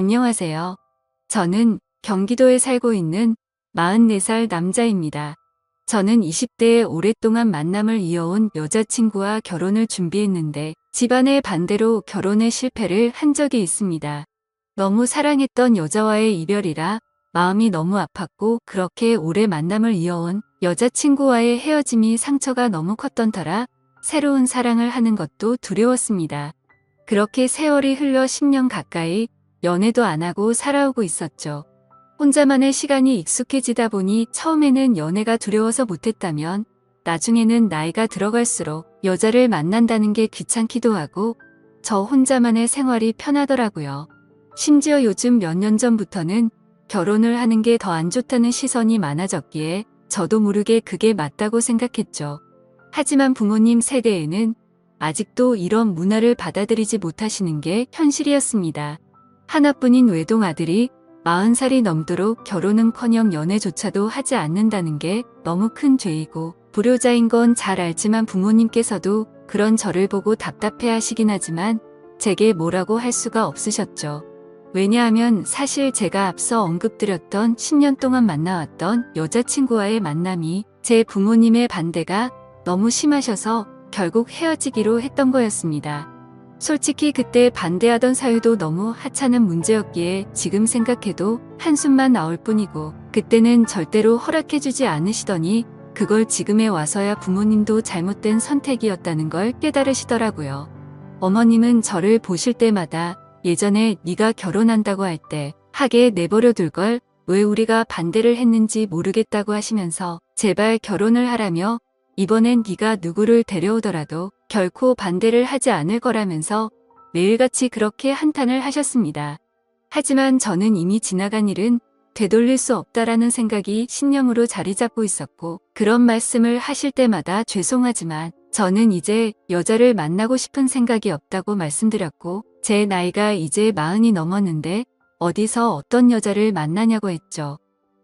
안녕하세요. 저는 경기도에 살고 있는 44살 남자입니다. 저는 20대에 오랫동안 만남을 이어온 여자친구와 결혼을 준비했는데 집안의 반대로 결혼에 실패를 한 적이 있습니다. 너무 사랑했던 여자와의 이별이라 마음이 너무 아팠고 그렇게 오래 만남을 이어온 여자친구와의 헤어짐이 상처가 너무 컸던 터라 새로운 사랑을 하는 것도 두려웠습니다. 그렇게 세월이 흘러 10년 가까이 연애도 안 하고 살아오고 있었죠. 혼자만의 시간이 익숙해지다 보니 처음에는 연애가 두려워서 못했다면 나중에는 나이가 들어갈수록 여자를 만난다는 게 귀찮기도 하고 저 혼자만의 생활이 편하더라고요. 심지어 요즘 몇 년 전부터는 결혼을 하는 게 더 안 좋다는 시선이 많아졌기에 저도 모르게 그게 맞다고 생각했죠. 하지만 부모님 세대에는 아직도 이런 문화를 받아들이지 못하시는 게 현실이었습니다. 하나뿐인 외동아들이 40살이 넘도록 결혼은커녕 연애조차도 하지 않는다는 게 너무 큰 죄이고 불효자인 건 잘 알지만 부모님께서도 그런 저를 보고 답답해 하시긴 하지만 제게 뭐라고 할 수가 없으셨죠. 왜냐하면 사실 제가 앞서 언급드렸던 10년 동안 만나왔던 여자친구와의 만남이 제 부모님의 반대가 너무 심하셔서 결국 헤어지기로 했던 거였습니다. 솔직히 그때 반대하던 사유도 너무 하찮은 문제였기에 지금 생각해도 한숨만 나올 뿐이고 그때는 절대로 허락해주지 않으시더니 그걸 지금에 와서야 부모님도 잘못된 선택이었다는 걸 깨달으시더라고요. 어머님은 저를 보실 때마다 예전에 네가 결혼한다고 할 때 하게 내버려 둘 걸 왜 우리가 반대를 했는지 모르겠다고 하시면서 제발 결혼을 하라며 이번엔 네가 누구를 데려오더라도 결코 반대를 하지 않을 거라면서 매일같이 그렇게 한탄을 하셨습니다. 하지만 저는 이미 지나간 일은 되돌릴 수 없다라는 생각이 신념으로 자리 잡고 있었고 그런 말씀을 하실 때마다 죄송하지만 저는 이제 여자를 만나고 싶은 생각이 없다고 말씀드렸고 제 나이가 이제 40이 넘었는데 어디서 어떤 여자를 만나냐고 했죠.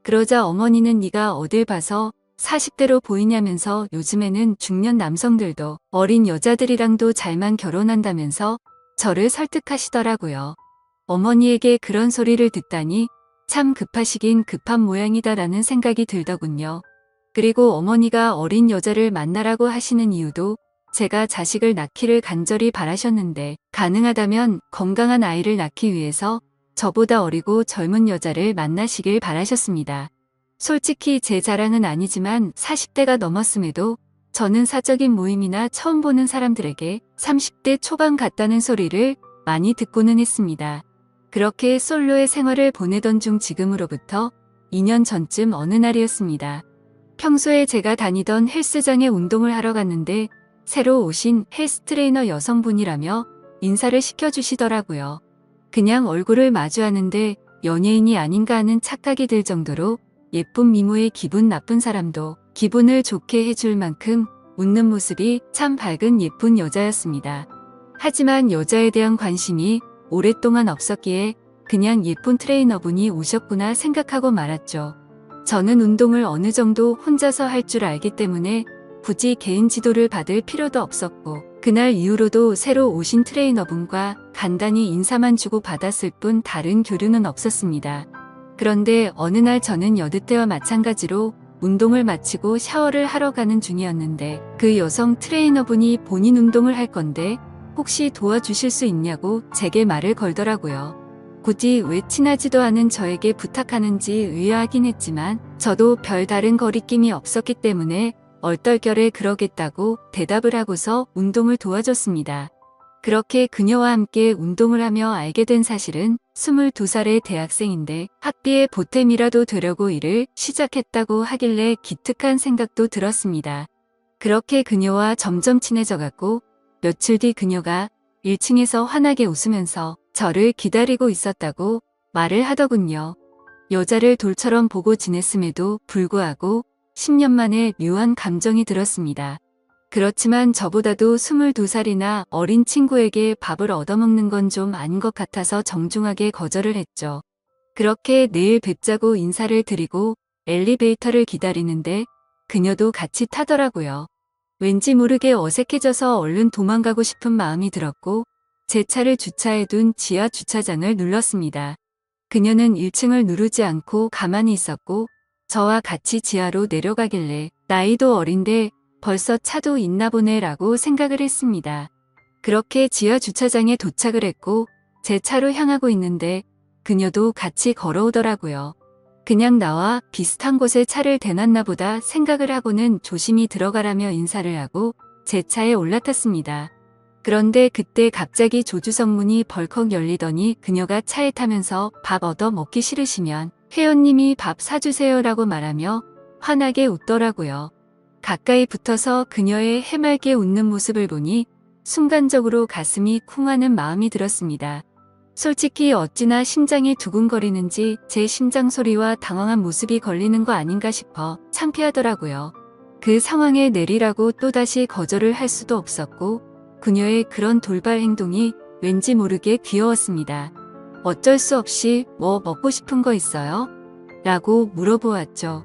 그러자 어머니는 네가 어딜 봐서 40대로 보이냐면서 요즘에는 중년 남성들도 어린 여자들이랑도 잘만 결혼한다면서 저를 설득하시더라고요. 어머니에게 그런 소리를 듣다니 참 급하시긴 급한 모양이다라는 생각이 들더군요. 그리고 어머니가 어린 여자를 만나라고 하시는 이유도 제가 자식을 낳기를 간절히 바라셨는데 가능하다면 건강한 아이를 낳기 위해서 저보다 어리고 젊은 여자를 만나시길 바라셨습니다. 솔직히 제 자랑은 아니지만 40대가 넘었음에도 저는 사적인 모임이나 처음 보는 사람들에게 30대 초반 같다는 소리를 많이 듣고는 했습니다. 그렇게 솔로의 생활을 보내던 중 지금으로부터 2년 전쯤 어느 날이었습니다. 평소에 제가 다니던 헬스장에 운동을 하러 갔는데 새로 오신 헬스 트레이너 여성분이라며 인사를 시켜주시더라고요. 그냥 얼굴을 마주하는데 연예인이 아닌가 하는 착각이 들 정도로 예쁜 미모의 기분 나쁜 사람도 기분을 좋게 해줄 만큼 웃는 모습이 참 밝은 예쁜 여자였습니다. 하지만 여자에 대한 관심이 오랫동안 없었기에 그냥 예쁜 트레이너분이 오셨구나 생각하고 말았죠. 저는 운동을 어느 정도 혼자서 할 줄 알기 때문에 굳이 개인 지도를 받을 필요도 없었고 그날 이후로도 새로 오신 트레이너분과 간단히 인사만 주고 받았을 뿐 다른 교류는 없었습니다. 그런데 어느 날 저는 여느 때와 마찬가지로 운동을 마치고 샤워를 하러 가는 중이었는데 그 여성 트레이너분이 본인 운동을 할 건데 혹시 도와주실 수 있냐고 제게 말을 걸더라고요. 굳이 왜 친하지도 않은 저에게 부탁하는지 의아하긴 했지만 저도 별다른 거리낌이 없었기 때문에 얼떨결에 그러겠다고 대답을 하고서 운동을 도와줬습니다. 그렇게 그녀와 함께 운동을 하며 알게 된 사실은 22살의 대학생인데 학비에 보탬이라도 되려고 일을 시작했다고 하길래 기특한 생각도 들었습니다. 그렇게 그녀와 점점 친해져갔고 며칠 뒤 그녀가 1층에서 환하게 웃으면서 저를 기다리고 있었다고 말을 하더군요. 여자를 돌처럼 보고 지냈음에도 불구하고 10년 만에 묘한 감정이 들었습니다. 그렇지만 저보다도 22살이나 어린 친구에게 밥을 얻어먹는 건 좀 아닌 것 같아서 정중하게 거절을 했죠. 그렇게 내일 뵙자고 인사를 드리고 엘리베이터를 기다리는데 그녀도 같이 타더라고요. 왠지 모르게 어색해져서 얼른 도망가고 싶은 마음이 들었고 제 차를 주차해둔 지하 주차장을 눌렀습니다. 그녀는 1층을 누르지 않고 가만히 있었고 저와 같이 지하로 내려가길래 나이도 어린데 벌써 차도 있나 보네라고 생각을 했습니다. 그렇게 지하 주차장에 도착을 했고 제 차로 향하고 있는데 그녀도 같이 걸어오더라고요. 그냥 나와 비슷한 곳에 차를 대놨나 보다 생각을 하고는 조심히 들어가라며 인사를 하고 제 차에 올라탔습니다. 그런데 그때 갑자기 조주석 문이 벌컥 열리더니 그녀가 차에 타면서 밥 얻어 먹기 싫으시면 회원님이 밥 사주세요라고 말하며 환하게 웃더라고요. 가까이 붙어서 그녀의 해맑게 웃는 모습을 보니 순간적으로 가슴이 쿵 하는 마음이 들었습니다. 솔직히 어찌나 심장이 두근거리는지 제 심장 소리와 당황한 모습이 걸리는 거 아닌가 싶어 창피하더라고요. 그 상황에 내리라고 또다시 거절을 할 수도 없었고 그녀의 그런 돌발 행동이 왠지 모르게 귀여웠습니다. 어쩔 수 없이 뭐 먹고 싶은 거 있어요? 라고 물어보았죠.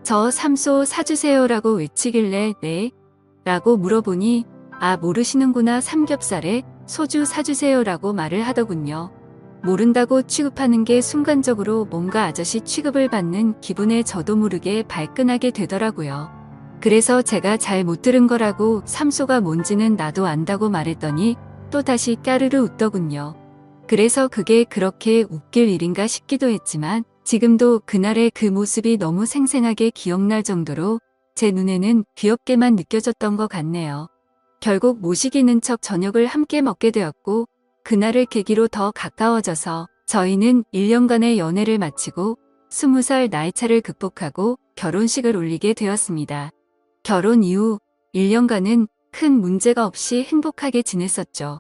저 삼소 사주세요라고 외치길래 네? 라고 물어보니 아 모르시는구나 삼겹살에 소주 사주세요라고 말을 하더군요. 모른다고 취급하는 게 순간적으로 뭔가 아저씨 취급을 받는 기분에 저도 모르게 발끈하게 되더라고요. 그래서 제가 잘 못 들은 거라고 삼소가 뭔지는 나도 안다고 말했더니 또다시 까르르 웃더군요. 그래서 그게 그렇게 웃길 일인가 싶기도 했지만 지금도 그날의 그 모습이 너무 생생하게 기억날 정도로 제 눈에는 귀엽게만 느껴졌던 것 같네요. 결국 모시기는 척 저녁을 함께 먹게 되었고 그날을 계기로 더 가까워져서 저희는 1년간의 연애를 마치고 20살 나이차를 극복하고 결혼식을 올리게 되었습니다. 결혼 이후 1년간은 큰 문제가 없이 행복하게 지냈었죠.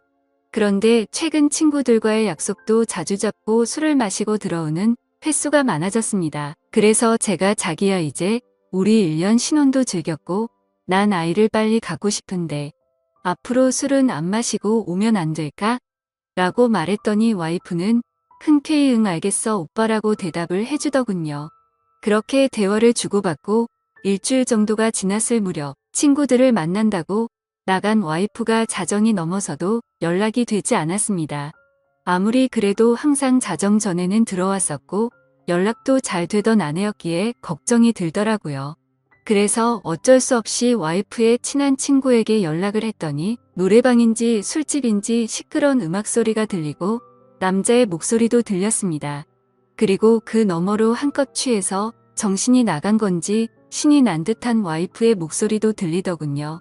그런데 최근 친구들과의 약속도 자주 잡고 술을 마시고 들어오는 횟수가 많아졌습니다. 그래서 제가 자기야 이제 우리 1년 신혼도 즐겼고 난 아이를 빨리 갖고 싶은데 앞으로 술은 안 마시고 오면 안 될까? 라고 말했더니 와이프는 흔쾌히 응 알겠어 오빠라고 대답을 해주더군요. 그렇게 대화를 주고받고 일주일 정도가 지났을 무렵 친구들을 만난다고 나간 와이프가 자정이 넘어서도 연락이 되지 않았습니다. 아무리 그래도 항상 자정 전에는 들어왔었고 연락도 잘 되던 아내였기에 걱정이 들더라고요. 그래서 어쩔 수 없이 와이프의 친한 친구에게 연락을 했더니 노래방인지 술집인지 시끄러운 음악 소리가 들리고 남자의 목소리도 들렸습니다. 그리고 그 너머로 한껏 취해서 정신이 나간 건지 신이 난 듯한 와이프의 목소리도 들리더군요.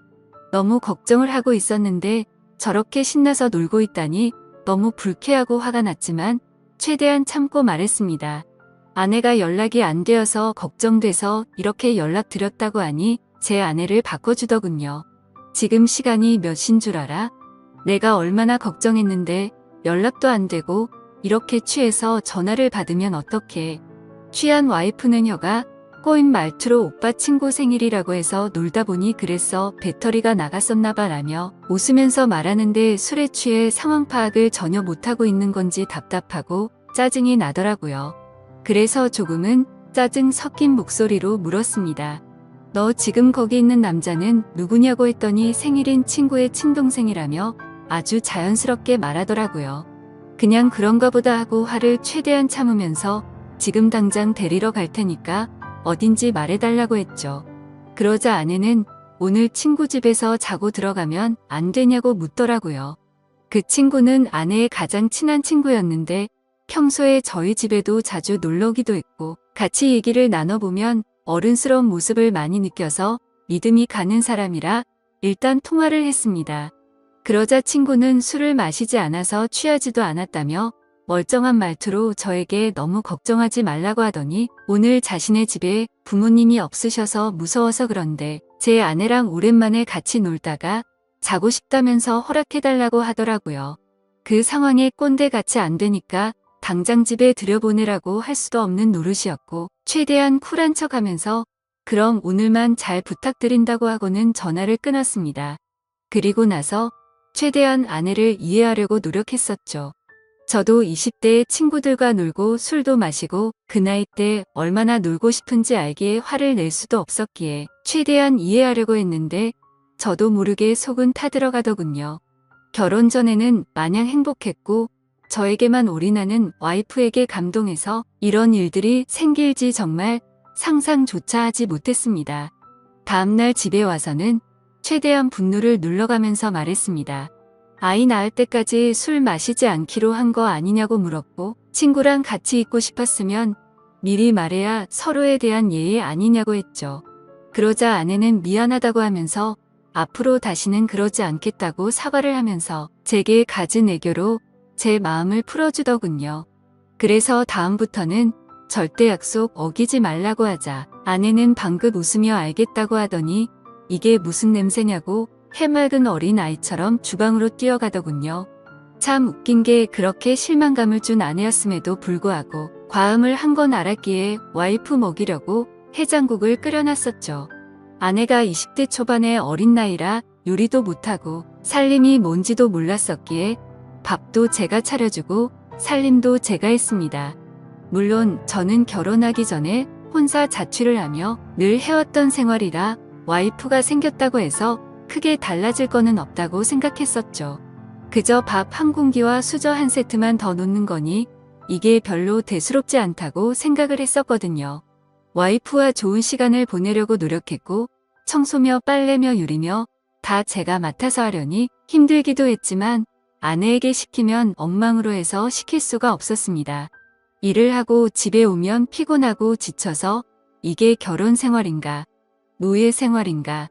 너무 걱정을 하고 있었는데 저렇게 신나서 놀고 있다니 너무 불쾌하고 화가 났지만 최대한 참고 말했습니다. 아내가 연락이 안 되어서 걱정돼서 이렇게 연락드렸다고 하니 제 아내를 바꿔주더군요. 지금 시간이 몇 시인 줄 알아? 내가 얼마나 걱정했는데 연락도 안 되고 이렇게 취해서 전화를 받으면 어떡해. 취한 와이프는 혀가 꼬인 말투로 오빠 친구 생일이라고 해서 놀다 보니 그래서 배터리가 나갔었나봐 라며 웃으면서 말하는데 술에 취해 상황 파악을 전혀 못하고 있는 건지 답답하고 짜증이 나더라고요. 그래서 조금은 짜증 섞인 목소리로 물었습니다. 너 지금 거기 있는 남자는 누구냐고 했더니 생일인 친구의 친동생이라며 아주 자연스럽게 말하더라고요. 그냥 그런가 보다 하고 화를 최대한 참으면서 지금 당장 데리러 갈 테니까 어딘지 말해달라고 했죠. 그러자 아내는 오늘 친구 집에서 자고 들어가면 안 되냐고 묻더라고요. 그 친구는 아내의 가장 친한 친구였는데 평소에 저희 집에도 자주 놀러 오기도 했고 같이 얘기를 나눠보면 어른스러운 모습을 많이 느껴서 믿음이 가는 사람이라 일단 통화를 했습니다. 그러자 친구는 술을 마시지 않아서 취하지도 않았다며 멀쩡한 말투로 저에게 너무 걱정하지 말라고 하더니 오늘 자신의 집에 부모님이 없으셔서 무서워서 그런데 제 아내랑 오랜만에 같이 놀다가 자고 싶다면서 허락해달라고 하더라고요. 그 상황에 꼰대같이 안 되니까 당장 집에 들여보내라고 할 수도 없는 노릇이었고 최대한 쿨한 척하면서 그럼 오늘만 잘 부탁드린다고 하고는 전화를 끊었습니다. 그리고 나서 최대한 아내를 이해하려고 노력했었죠. 저도 20대에 친구들과 놀고 술도 마시고 그 나이 때 얼마나 놀고 싶은지 알기에 화를 낼 수도 없었기에 최대한 이해하려고 했는데 저도 모르게 속은 타들어가더군요. 결혼 전에는 마냥 행복했고 저에게만 올인하는 와이프에게 감동해서 이런 일들이 생길지 정말 상상조차 하지 못했습니다. 다음날 집에 와서는 최대한 분노를 눌러가면서 말했습니다. 아이 낳을 때까지 술 마시지 않기로 한 거 아니냐고 물었고, 친구랑 같이 있고 싶었으면 미리 말해야 서로에 대한 예의 아니냐고 했죠. 그러자 아내는 미안하다고 하면서 앞으로 다시는 그러지 않겠다고 사과를 하면서 제게 갖은 애교로 제 마음을 풀어주더군요. 그래서 다음부터는 절대 약속 어기지 말라고 하자 아내는 방긋 웃으며 알겠다고 하더니 이게 무슨 냄새냐고 해맑은 어린 아이처럼 주방으로 뛰어가더군요. 참 웃긴 게 그렇게 실망감을 준 아내였음에도 불구하고 과음을 한 건 알았기에 와이프 먹이려고 해장국을 끓여놨었죠. 아내가 20대 초반의 어린 나이라 요리도 못하고 살림이 뭔지도 몰랐었기에 밥도 제가 차려주고 살림도 제가 했습니다. 물론 저는 결혼하기 전에 혼자 자취를 하며 늘 해왔던 생활이라 와이프가 생겼다고 해서 크게 달라질 거는 없다고 생각했었죠. 그저 밥 한 공기와 수저 한 세트만 더 놓는 거니 이게 별로 대수롭지 않다고 생각을 했었거든요. 와이프와 좋은 시간을 보내려고 노력했고 청소며 빨래며 요리며 다 제가 맡아서 하려니 힘들기도 했지만 아내에게 시키면 엉망으로 해서 시킬 수가 없었습니다. 일을 하고 집에 오면 피곤하고 지쳐서 이게 결혼 생활인가, 노예 생활인가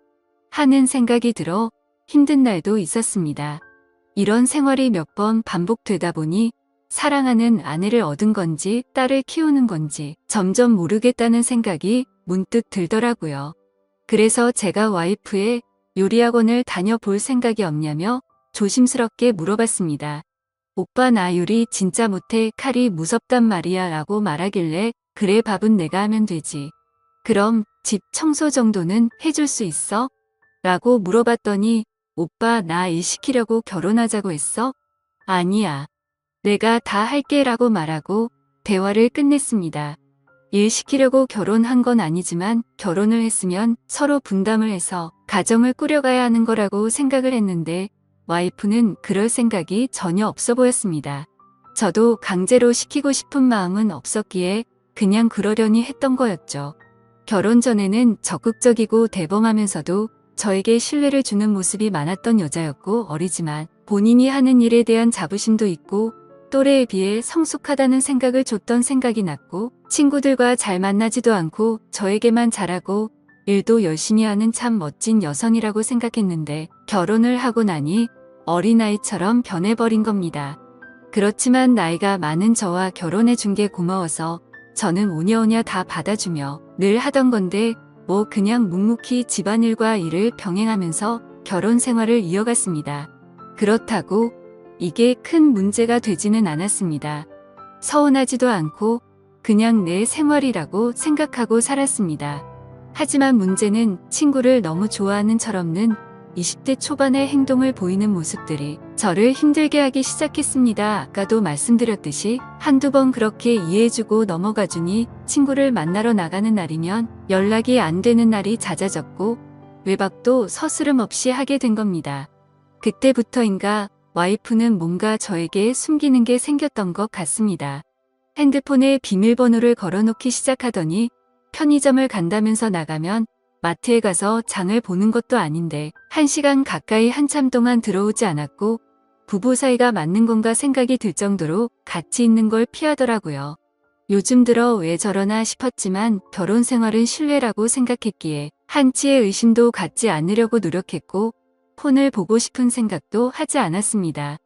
하는 생각이 들어 힘든 날도 있었습니다. 이런 생활이 몇 번 반복되다 보니 사랑하는 아내를 얻은 건지 딸을 키우는 건지 점점 모르겠다는 생각이 문득 들더라고요. 그래서 제가 와이프의 요리학원을 다녀볼 생각이 없냐며 조심스럽게 물어봤습니다. 오빠 나 요리 진짜 못해 칼이 무섭단 말이야 라고 말하길래 그래 밥은 내가 하면 되지. 그럼 집 청소 정도는 해줄 수 있어? 라고 물어봤더니 오빠 나 일 시키려고 결혼하자고 했어? 아니야. 내가 다 할게 라고 말하고 대화를 끝냈습니다. 일 시키려고 결혼한 건 아니지만 결혼을 했으면 서로 분담을 해서 가정을 꾸려가야 하는 거라고 생각을 했는데 와이프는 그럴 생각이 전혀 없어 보였습니다. 저도 강제로 시키고 싶은 마음은 없었기에 그냥 그러려니 했던 거였죠. 결혼 전에는 적극적이고 대범하면서도 저에게 신뢰를 주는 모습이 많았던 여자였고 어리지만 본인이 하는 일에 대한 자부심도 있고 또래에 비해 성숙하다는 생각을 줬던 생각이 났고 친구들과 잘 만나지도 않고 저에게만 잘하고 일도 열심히 하는 참 멋진 여성이라고 생각했는데 결혼을 하고 나니 어린아이처럼 변해버린 겁니다. 그렇지만 나이가 많은 저와 결혼해 준 게 고마워서 저는 오냐오냐 다 받아주며 늘 하던 건데 뭐 그냥 묵묵히 집안일과 일을 병행하면서 결혼 생활을 이어갔습니다. 그렇다고 이게 큰 문제가 되지는 않았습니다. 서운하지도 않고 그냥 내 생활이라고 생각하고 살았습니다. 하지만 문제는 친구를 너무 좋아하는 철없는 20대 초반의 행동을 보이는 모습들이 저를 힘들게 하기 시작했습니다. 아까도 말씀드렸듯이 한두 번 그렇게 이해해주고 넘어가주니 친구를 만나러 나가는 날이면 연락이 안 되는 날이 잦아졌고 외박도 서스름 없이 하게 된 겁니다. 그때부터인가 와이프는 뭔가 저에게 숨기는 게 생겼던 것 같습니다. 핸드폰에 비밀번호를 걸어놓기 시작하더니 편의점을 간다면서 나가면 마트에 가서 장을 보는 것도 아닌데 1시간 가까이 한참 동안 들어오지 않았고 부부 사이가 맞는 건가 생각이 들 정도로 같이 있는 걸 피하더라고요. 요즘 들어 왜 저러나 싶었지만 결혼 생활은 신뢰라고 생각했기에 한치의 의심도 갖지 않으려고 노력했고 폰을 보고 싶은 생각도 하지 않았습니다.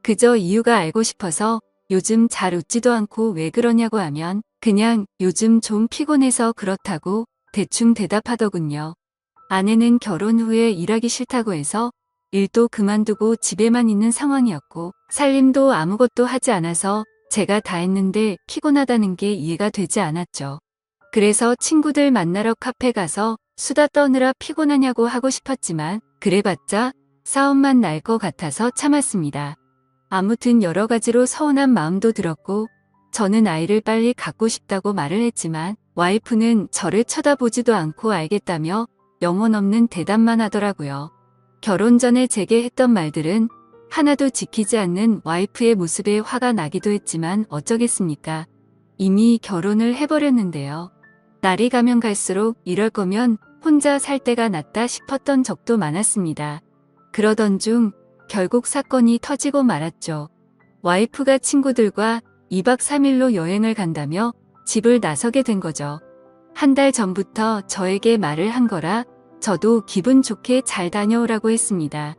그저 이유가 알고 싶어서 요즘 잘 웃지도 않고 왜 그러냐고 하면 그냥 요즘 좀 피곤해서 그렇다고 대충 대답하더군요. 아내는 결혼 후에 일하기 싫다고 해서 일도 그만두고 집에만 있는 상황이었고 살림도 아무것도 하지 않아서 제가 다 했는데 피곤하다는 게 이해가 되지 않았죠. 그래서 친구들 만나러 카페 가서 수다 떠느라 피곤하냐고 하고 싶었지만 그래봤자 싸움만 날 것 같아서 참았습니다. 아무튼 여러 가지로 서운한 마음도 들었고 저는 아이를 빨리 갖고 싶다고 말을 했지만 와이프는 저를 쳐다보지도 않고 알겠다며 영혼 없는 대답만 하더라고요. 결혼 전에 제게 했던 말들은 하나도 지키지 않는 와이프의 모습에 화가 나기도 했지만 어쩌겠습니까? 이미 결혼을 해버렸는데요. 날이 가면 갈수록 이럴 거면 혼자 살 때가 낫다 싶었던 적도 많았습니다. 그러던 중 결국 사건이 터지고 말았죠. 와이프가 친구들과 2박 3일로 여행을 간다며 집을 나서게 된 거죠. 한 달 전부터 저에게 말을 한 거라 저도 기분 좋게 잘 다녀오라고 했습니다.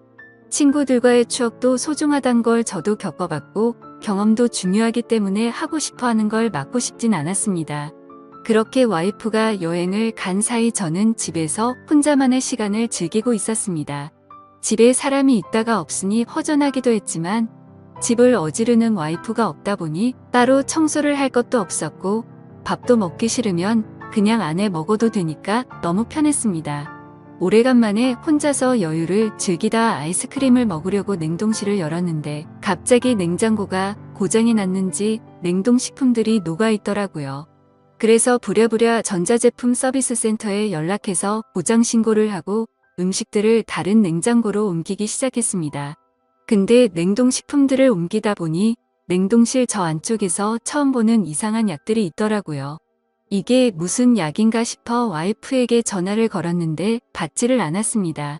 친구들과의 추억도 소중하단 걸 저도 겪어봤고 경험도 중요하기 때문에 하고 싶어 하는 걸 막고 싶진 않았습니다. 그렇게 와이프가 여행을 간 사이 저는 집에서 혼자만의 시간을 즐기고 있었습니다. 집에 사람이 있다가 없으니 허전하기도 했지만 집을 어지르는 와이프가 없다 보니 따로 청소를 할 것도 없었고 밥도 먹기 싫으면 그냥 안에 먹어도 되니까 너무 편했습니다. 오래간만에 혼자서 여유를 즐기다 아이스크림을 먹으려고 냉동실을 열었는데 갑자기 냉장고가 고장이 났는지 냉동식품들이 녹아있더라고요. 그래서 부랴부랴 전자제품 서비스 센터에 연락해서 고장 신고를 하고 음식들을 다른 냉장고로 옮기기 시작했습니다. 근데 냉동식품들을 옮기다 보니 냉동실 저 안쪽에서 처음 보는 이상한 약들이 있더라고요. 이게 무슨 약인가 싶어 와이프에게 전화를 걸었는데 받지를 않았습니다.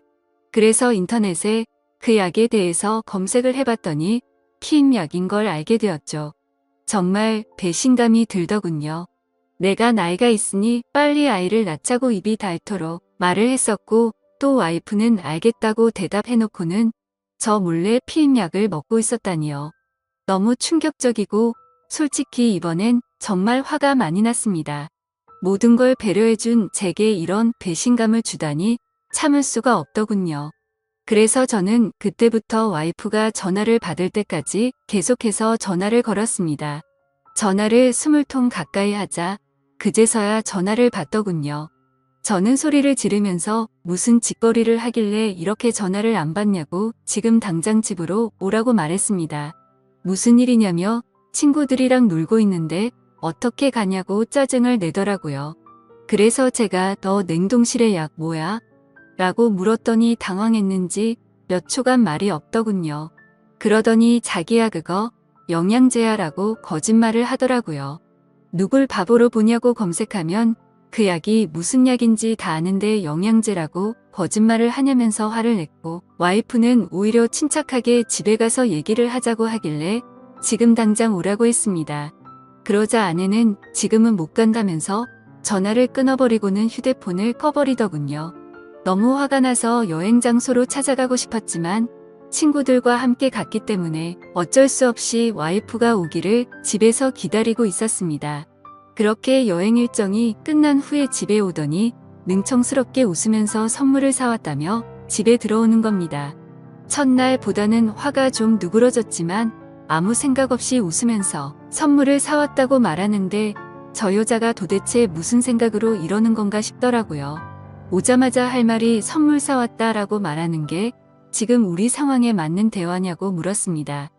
그래서 인터넷에 그 약에 대해서 검색을 해봤더니 피임약인 걸 알게 되었죠. 정말 배신감이 들더군요. 내가 나이가 있으니 빨리 아이를 낳자고 입이 닳도록 말을 했었고 또 와이프는 알겠다고 대답해놓고는 저 몰래 피임약을 먹고 있었다니요. 너무 충격적이고 솔직히 이번엔 정말 화가 많이 났습니다. 모든 걸 배려해준 제게 이런 배신감을 주다니 참을 수가 없더군요. 그래서 저는 그때부터 와이프가 전화를 받을 때까지 계속해서 전화를 걸었습니다. 전화를 20통 가까이 하자 그제서야 전화를 받더군요. 저는 소리를 지르면서 무슨 짓거리를 하길래 이렇게 전화를 안 받냐고 지금 당장 집으로 오라고 말했습니다. 무슨 일이냐며 친구들이랑 놀고 있는데 어떻게 가냐고 짜증을 내더라고요. 그래서 제가 너 냉동실에 약 뭐야? 라고 물었더니 당황했는지 몇 초간 말이 없더군요. 그러더니 자기야 그거 영양제야 라고 거짓말을 하더라고요. 누굴 바보로 보냐고 검색하면 그 약이 무슨 약인지 다 아는데 영양제라고 거짓말을 하냐면서 화를 냈고 와이프는 오히려 침착하게 집에 가서 얘기를 하자고 하길래 지금 당장 오라고 했습니다. 그러자 아내는 지금은 못 간다면서 전화를 끊어버리고는 휴대폰을 꺼버리더군요. 너무 화가 나서 여행 장소로 찾아가고 싶었지만 친구들과 함께 갔기 때문에 어쩔 수 없이 와이프가 오기를 집에서 기다리고 있었습니다. 그렇게 여행 일정이 끝난 후에 집에 오더니 능청스럽게 웃으면서 선물을 사왔다며 집에 들어오는 겁니다. 첫날보다는 화가 좀 누그러졌지만 아무 생각 없이 웃으면서 선물을 사왔다고 말하는데 저 여자가 도대체 무슨 생각으로 이러는 건가 싶더라고요. 오자마자 할 말이 선물 사왔다라고 말하는 게 지금 우리 상황에 맞는 대화냐고 물었습니다.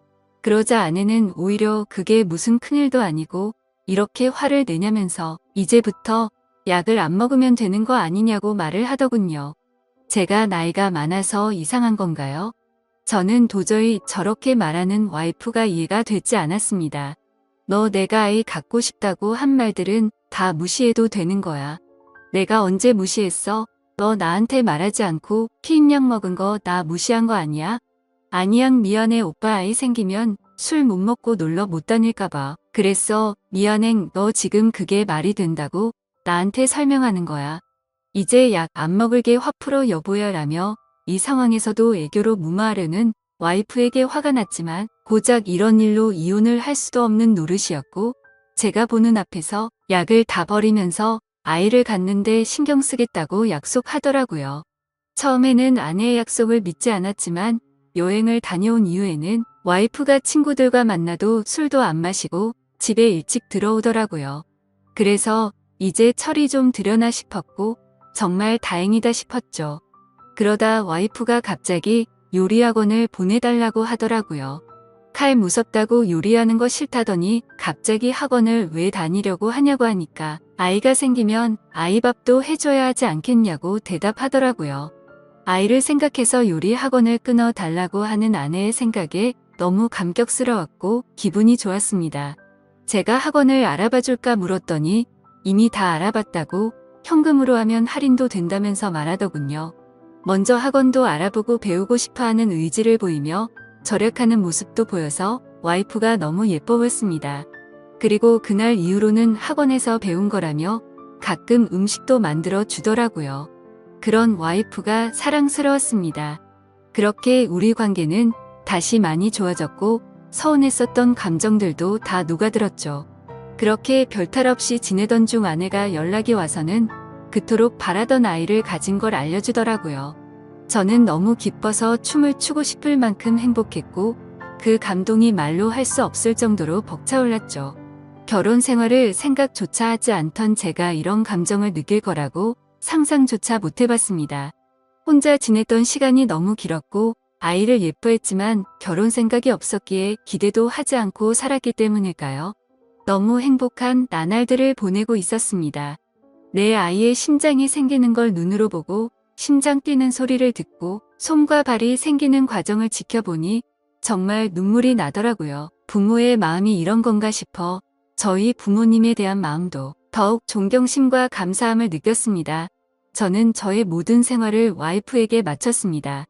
그러자 아내는 오히려 그게 무슨 큰일도 아니고 이렇게 화를 내냐면서 이제부터 약을 안 먹으면 되는 거 아니냐고 말을 하더군요. 제가 나이가 많아서 이상한 건가요? 저는 도저히 저렇게 말하는 와이프가 이해가 되지 않았습니다. 너 내가 아이 갖고 싶다고 한 말들은 다 무시해도 되는 거야. 내가 언제 무시했어? 너 나한테 말하지 않고 피임약 먹은 거 나 무시한 거 아니야? 아니야 미안해 오빠 아이 생기면 술 못 먹고 놀러 못 다닐까 봐. 그랬어 미안해 너 지금 그게 말이 된다고 나한테 설명하는 거야. 이제 약 안 먹을게 화 풀어 여보야 라며 이 상황에서도 애교로 무마하려는 와이프에게 화가 났지만 고작 이런 일로 이혼을 할 수도 없는 노릇이었고 제가 보는 앞에서 약을 다 버리면서 아이를 갖는데 신경 쓰겠다고 약속하더라고요. 처음에는 아내의 약속을 믿지 않았지만 여행을 다녀온 이후에는 와이프가 친구들과 만나도 술도 안 마시고 집에 일찍 들어오더라고요. 그래서 이제 철이 좀 들여나 싶었고 정말 다행이다 싶었죠. 그러다 와이프가 갑자기 요리학원을 보내달라고 하더라고요. 칼 무섭다고 요리하는 거 싫다더니 갑자기 학원을 왜 다니려고 하냐고 하니까 아이가 생기면 아이 밥도 해줘야 하지 않겠냐고 대답하더라고요. 아이를 생각해서 요리 학원을 끊어 달라고 하는 아내의 생각에 너무 감격스러웠고 기분이 좋았습니다. 제가 학원을 알아봐 줄까 물었더니 이미 다 알아봤다고 현금으로 하면 할인도 된다면서 말하더군요. 먼저 학원도 알아보고 배우고 싶어 하는 의지를 보이며 절약하는 모습도 보여서 와이프가 너무 예뻐 보였습니다. 그리고 그날 이후로는 학원에서 배운 거라며 가끔 음식도 만들어 주더라고요. 그런 와이프가 사랑스러웠습니다. 그렇게 우리 관계는 다시 많이 좋아졌고 서운했었던 감정들도 다 녹아들었죠. 그렇게 별탈 없이 지내던 중 아내가 연락이 와서는 그토록 바라던 아이를 가진 걸 알려주더라고요. 저는 너무 기뻐서 춤을 추고 싶을 만큼 행복했고 그 감동이 말로 할 수 없을 정도로 벅차올랐죠. 결혼 생활을 생각조차 하지 않던 제가 이런 감정을 느낄 거라고 상상조차 못 해봤습니다. 혼자 지냈던 시간이 너무 길었고 아이를 예뻐했지만 결혼 생각이 없었기에 기대도 하지 않고 살았기 때문일까요? 너무 행복한 나날들을 보내고 있었습니다. 내 아이의 심장이 생기는 걸 눈으로 보고 심장 뛰는 소리를 듣고 손과 발이 생기는 과정을 지켜보니 정말 눈물이 나더라고요. 부모의 마음이 이런 건가 싶어 저희 부모님에 대한 마음도 더욱 존경심과 감사함을 느꼈습니다. 저는 저의 모든 생활을 와이프에게 마쳤습니다.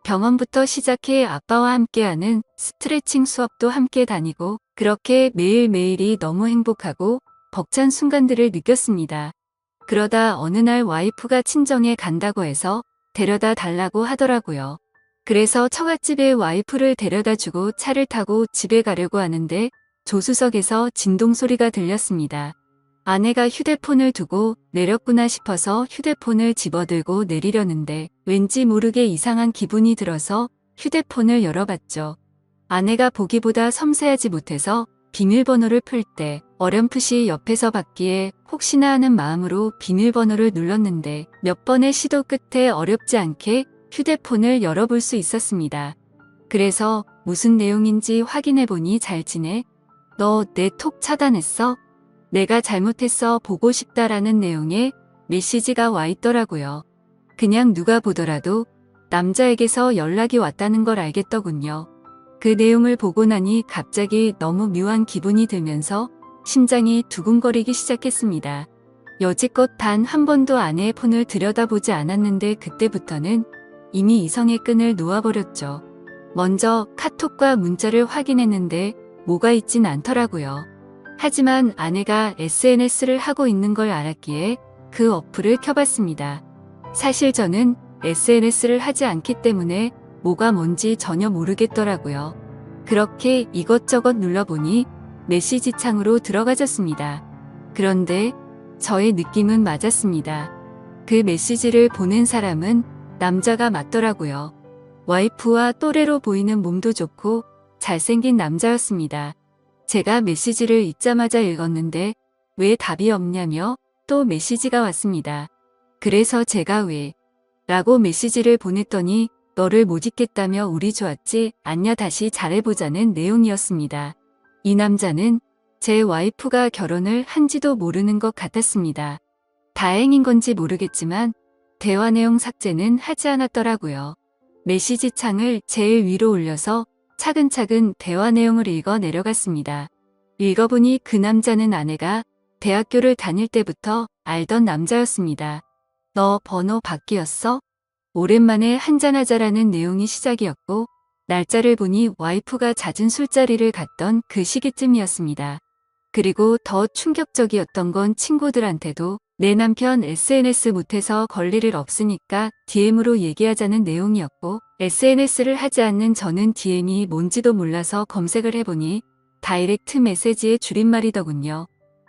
병원부터 시작해 아빠와 함께하는 스트레칭 수업도 함께 다니고 그렇게 매일매일이 너무 행복하고 벅찬 순간들을 느꼈습니다. 그러다 어느 날 와이프가 친정에 간다고 해서 데려다 달라고 하더라고요. 그래서 처갓집에 와이프를 데려다 주고 차를 타고 집에 가려고 하는데 조수석에서 진동 소리가 들렸습니다. 아내가 휴대폰을 두고 내렸구나 싶어서 휴대폰을 집어들고 내리려는데 왠지 모르게 이상한 기분이 들어서 휴대폰을 열어봤죠. 아내가 보기보다 섬세하지 못해서 비밀번호를 풀 때 어렴풋이 옆에서 봤기에 혹시나 하는 마음으로 비밀번호를 눌렀는데 몇 번의 시도 끝에 어렵지 않게 휴대폰을 열어볼 수 있었습니다. 그래서 무슨 내용인지 확인해보니 잘 지내? 너 내 톡 차단했어? 내가 잘못했어 보고 싶다라는 내용의 메시지가 와 있더라고요. 그냥 누가 보더라도 남자에게서 연락이 왔다는 걸 알겠더군요. 그 내용을 보고 나니 갑자기 너무 묘한 기분이 들면서 심장이 두근거리기 시작했습니다. 여지껏 단 한 번도 아내의 폰을 들여다보지 않았는데 그때부터는 이미 이성의 끈을 놓아버렸죠. 먼저 카톡과 문자를 확인했는데 뭐가 있진 않더라고요. 하지만 아내가 SNS를 하고 있는 걸 알았기에 그 어플을 켜봤습니다. 사실 저는 SNS를 하지 않기 때문에 뭐가 뭔지 전혀 모르겠더라고요. 그렇게 이것저것 눌러보니 메시지 창으로 들어가졌습니다. 그런데 저의 느낌은 맞았습니다. 그 메시지를 보낸 사람은 남자가 맞더라고요. 와이프와 또래로 보이는 몸도 좋고 잘생긴 남자였습니다. 제가 메시지를 읽자마자 읽었는데 왜 답이 없냐며 또 메시지가 왔습니다. 그래서 제가 왜? 라고 메시지를 보냈더니 너를 못 잊겠다며 우리 좋았지 않냐 다시 잘해보자는 내용이었습니다. 이 남자는 제 와이프가 결혼을 한지도 모르는 것 같았습니다. 다행인 건지 모르겠지만 대화 내용 삭제는 하지 않았더라고요. 메시지 창을 제일 위로 올려서 차근차근 대화 내용을 읽어 내려갔습니다. 읽어보니 그 남자는 아내가 대학교를 다닐 때부터 알던 남자였습니다. 너 번호 바뀌었어? 오랜만에 한잔하자라는 내용이 시작이었고 날짜를 보니 와이프가 잦은 술자리를 갔던 그 시기쯤이었습니다. 그리고 더 충격적이었던 건 친구들한테도 내 남편 SNS 못해서 걸 일 없으니까 DM으로 얘기하자는 내용이었고 SNS를 하지 않는 저는 DM이 뭔지도 몰라서 검색을 해보니 다이렉트 메시지의 줄임말이더군요.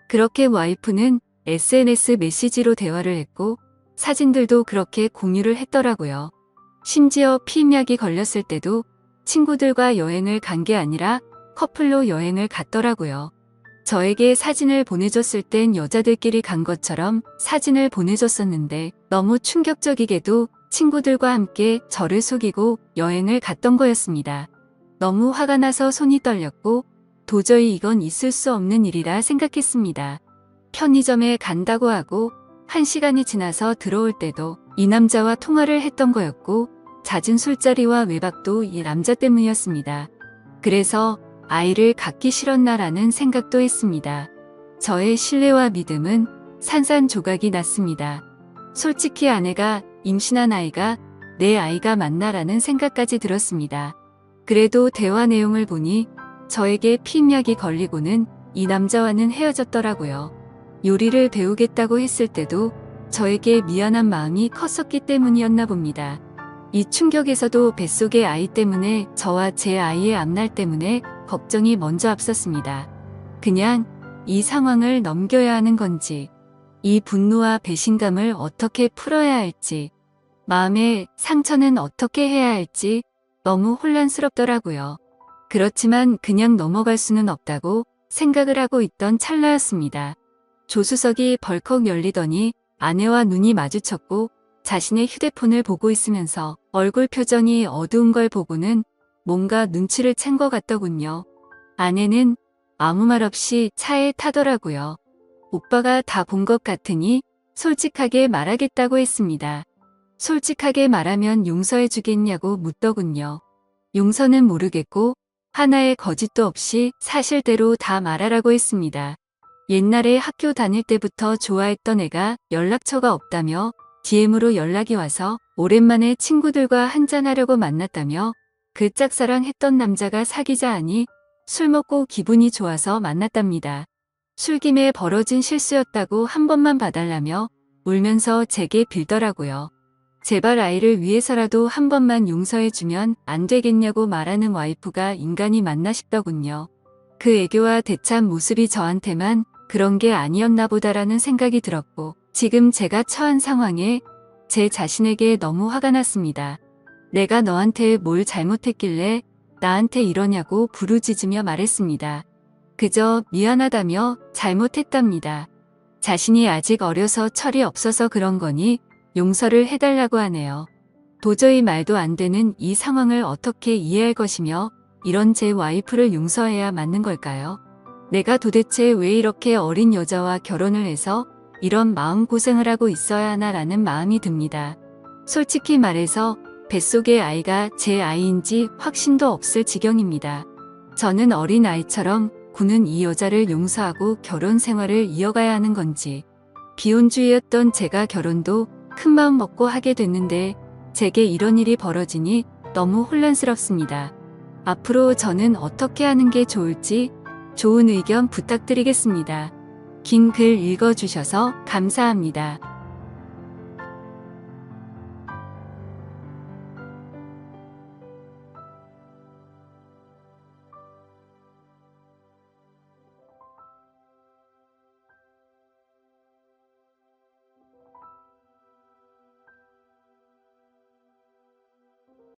그렇게 와이프는 SNS 메시지로 대화를 했고 사진들도 그렇게 공유를 했더라고요. 심지어 피임약이 걸렸을 때도 친구들과 여행을 간 게 아니라 커플로 여행을 갔더라고요. 저에게 사진을 보내줬을 땐 여자들끼리 간 것처럼 사진을 보내줬었는데 너무 충격적이게도 친구들과 함께 저를 속이고 여행을 갔던 거였습니다. 너무 화가 나서 손이 떨렸고 도저히 이건 있을 수 없는 일이라 생각했습니다. 편의점에 간다고 하고 1시간이 지나서 들어올 때도 이 남자와 통화를 했던 거였고 잦은 술자리와 외박도 이 남자 때문이었습니다. 그래서 아이를 갖기 싫었나라는 생각도 했습니다. 저의 신뢰와 믿음은 산산조각이 났습니다. 솔직히 아내가 임신한 아이가 내 아이가 맞나라는 생각까지 들었습니다. 그래도 대화 내용을 보니 저에게 피임약이 걸리고는 이 남자와는 헤어졌더라고요. 요리를 배우겠다고 했을 때도 저에게 미안한 마음이 컸었기 때문이었나 봅니다. 이 충격에서도 뱃속의 아이 때문에 저와 제 아이의 앞날 때문에 걱정이 먼저 앞섰습니다. 그냥 이 상황을 넘겨야 하는 건지, 이 분노와 배신감을 어떻게 풀어야 할지, 마음의 상처는 어떻게 해야 할지 너무 혼란스럽더라고요. 그렇지만 그냥 넘어갈 수는 없다고 생각을 하고 있던 찰나였습니다. 조수석이 벌컥 열리더니 아내와 눈이 마주쳤고 자신의 휴대폰을 보고 있으면서 얼굴 표정이 어두운 걸 보고는 뭔가 눈치를 챈 것 같더군요. 아내는 아무 말 없이 차에 타더라고요. 오빠가 다 본 것 같으니 솔직하게 말하겠다고 했습니다. 솔직하게 말하면 용서해 주겠냐고 묻더군요. 용서는 모르겠고 하나의 거짓도 없이 사실대로 다 말하라고 했습니다. 옛날에 학교 다닐 때부터 좋아했던 애가 연락처가 없다며 DM으로 연락이 와서 오랜만에 친구들과 한잔하려고 만났다며 그 짝사랑했던 남자가 사귀자 하니 술 먹고 기분이 좋아서 만났답니다. 술김에 벌어진 실수였다고 한 번만 봐달라며 울면서 제게 빌더라고요. 제발 아이를 위해서라도 한 번만 용서해주면 안 되겠냐고 말하는 와이프가 인간이 맞나 싶더군요. 그 애교와 대참 모습이 저한테만 그런 게 아니었나 보다라는 생각이 들었고 지금 제가 처한 상황에 제 자신에게 너무 화가 났습니다. 내가 너한테 뭘 잘못했길래 나한테 이러냐고 부르짖으며 말했습니다. 그저 미안하다며 잘못했답니다. 자신이 아직 어려서 철이 없어서 그런 거니 용서를 해달라고 하네요. 도저히 말도 안 되는 이 상황을 어떻게 이해할 것이며 이런 제 와이프를 용서해야 맞는 걸까요? 내가 도대체 왜 이렇게 어린 여자와 결혼을 해서 이런 마음고생을 하고 있어야 하나라는 마음이 듭니다. 솔직히 말해서 뱃속의 아이가 제 아이인지 확신도 없을 지경입니다. 저는 어린 아이처럼 구는 이 여자를 용서하고 결혼 생활을 이어가야 하는 건지, 비혼주의였던 제가 결혼도 큰마음 먹고 하게 됐는데 제게 이런 일이 벌어지니 너무 혼란스럽습니다. 앞으로 저는 어떻게 하는 게 좋을지 좋은 의견 부탁드리겠습니다. 긴 글 읽어주셔서 감사합니다.